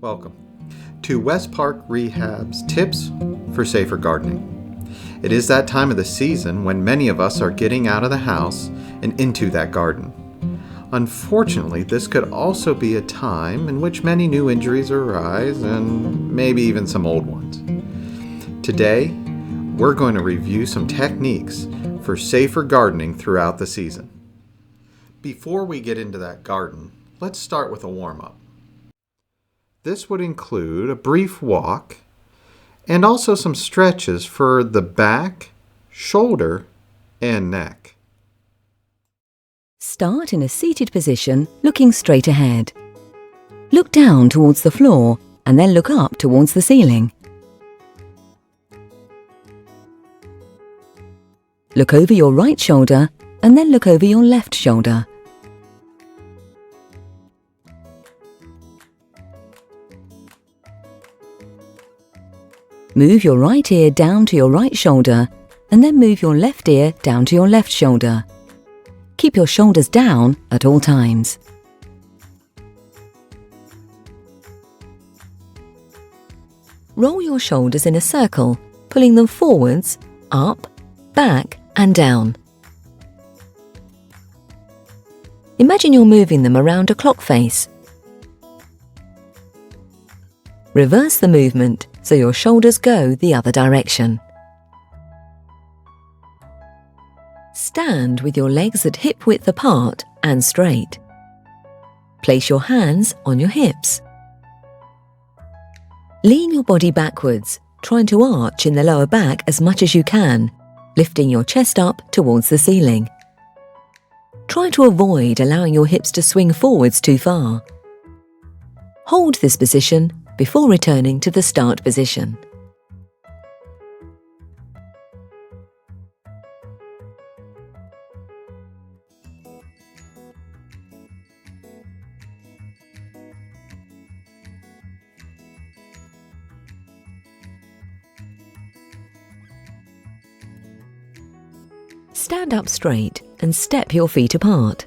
Welcome to West Park Rehab's Tips for Safer Gardening. It is that time of the season when many of us are getting out of the house and into that garden. Unfortunately, this could also be a time in which many new injuries arise and maybe even some old ones. Today, we're going to review some techniques for safer gardening throughout the season. Before we get into that garden, let's start with a warm-up. This would include a brief walk and also some stretches for the back, shoulder, and neck. Start in a seated position, looking straight ahead. Look down towards the floor and then look up towards the ceiling. Look over your right shoulder and then look over your left shoulder. Move your right ear down to your right shoulder and then move your left ear down to your left shoulder. Keep your shoulders down at all times. Roll your shoulders in a circle, pulling them forwards, up, back and down. Imagine you're moving them around a clock face. Reverse the movement so your shoulders go the other direction. Stand with your legs at hip width apart and straight. Place your hands on your hips. Lean your body backwards, trying to arch in the lower back as much as you can, lifting your chest up towards the ceiling. Try to avoid allowing your hips to swing forwards too far. Hold this position before returning to the start position. Stand up straight and step your feet apart.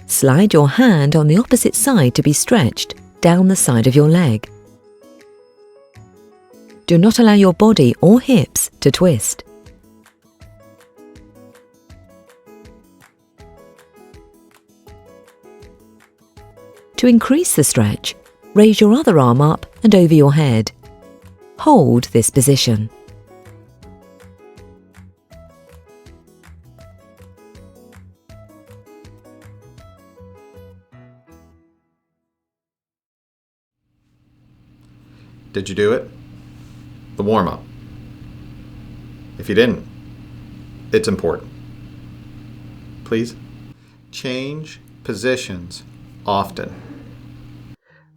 Slide your hand on the opposite side to be stretched down the side of your leg. Do not allow your body or hips to twist. To increase the stretch, raise your other arm up and over your head. Hold this position. Did you do it? The warm-up. If you didn't, it's important. Please change positions often.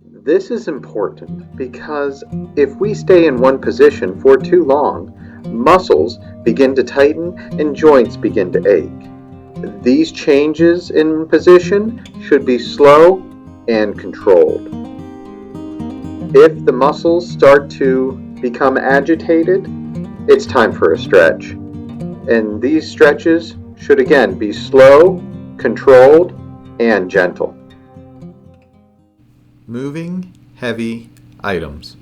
This is important because if we stay in one position for too long, muscles begin to tighten and joints begin to ache. These changes in position should be slow and controlled. If the muscles start to become agitated, it's time for a stretch. And these stretches should again be slow, controlled, and gentle. Moving heavy items.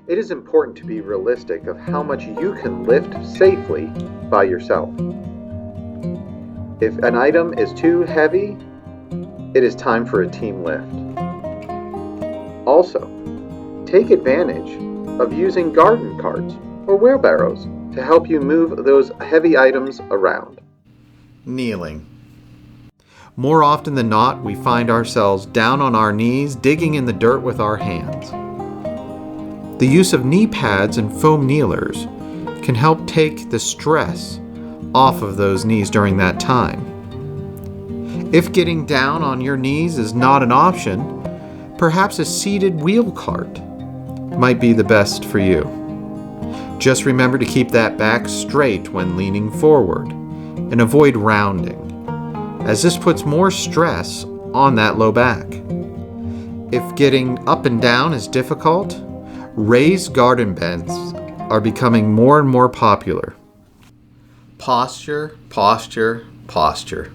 It is important to be realistic of how much you can lift safely by yourself. If an item is too heavy, it is time for a team lift. Also, take advantage of using garden carts or wheelbarrows to help you move those heavy items around. Kneeling. More often than not, we find ourselves down on our knees digging in the dirt with our hands. The use of knee pads and foam kneelers can help take the stress off of those knees during that time. If getting down on your knees is not an option, perhaps a seated wheel cart might be the best for you. Just remember to keep that back straight when leaning forward and avoid rounding, as this puts more stress on that low back. If getting up and down is difficult, raised garden beds are becoming more and more popular. Posture, posture, posture.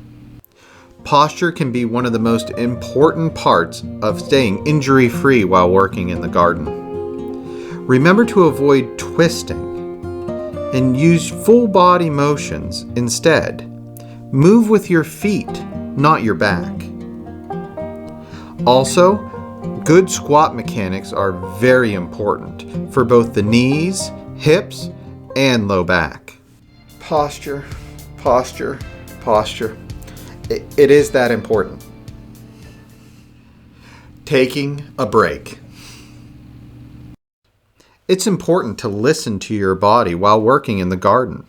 Posture can be one of the most important parts of staying injury-free while working in the garden. Remember to avoid twisting and use full body motions instead. Move with your feet, not your back. Also, good squat mechanics are very important for both the knees, hips, and low back. Posture, posture, posture. It is that important. Taking a break. It's important to listen to your body while working in the garden.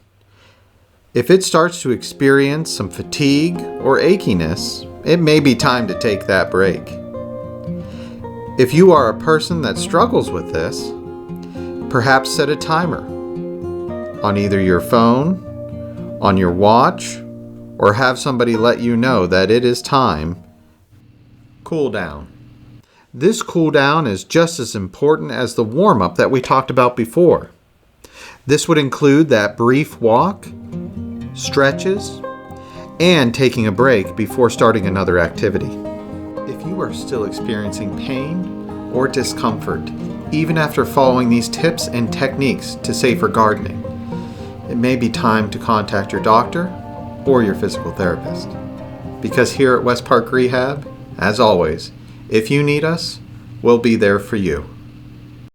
If it starts to experience some fatigue or achiness, it may be time to take that break. If you are a person that struggles with this, perhaps set a timer on either your phone, on your watch, or have somebody let you know that it is time. Cool down. This cool down is just as important as the warm-up that we talked about before. This would include that brief walk, stretches, and taking a break before starting another activity. If you are still experiencing pain or discomfort, even after following these tips and techniques to safer gardening, it may be time to contact your doctor or your physical therapist. Because here at West Park Rehab, as always, if you need us, we'll be there for you.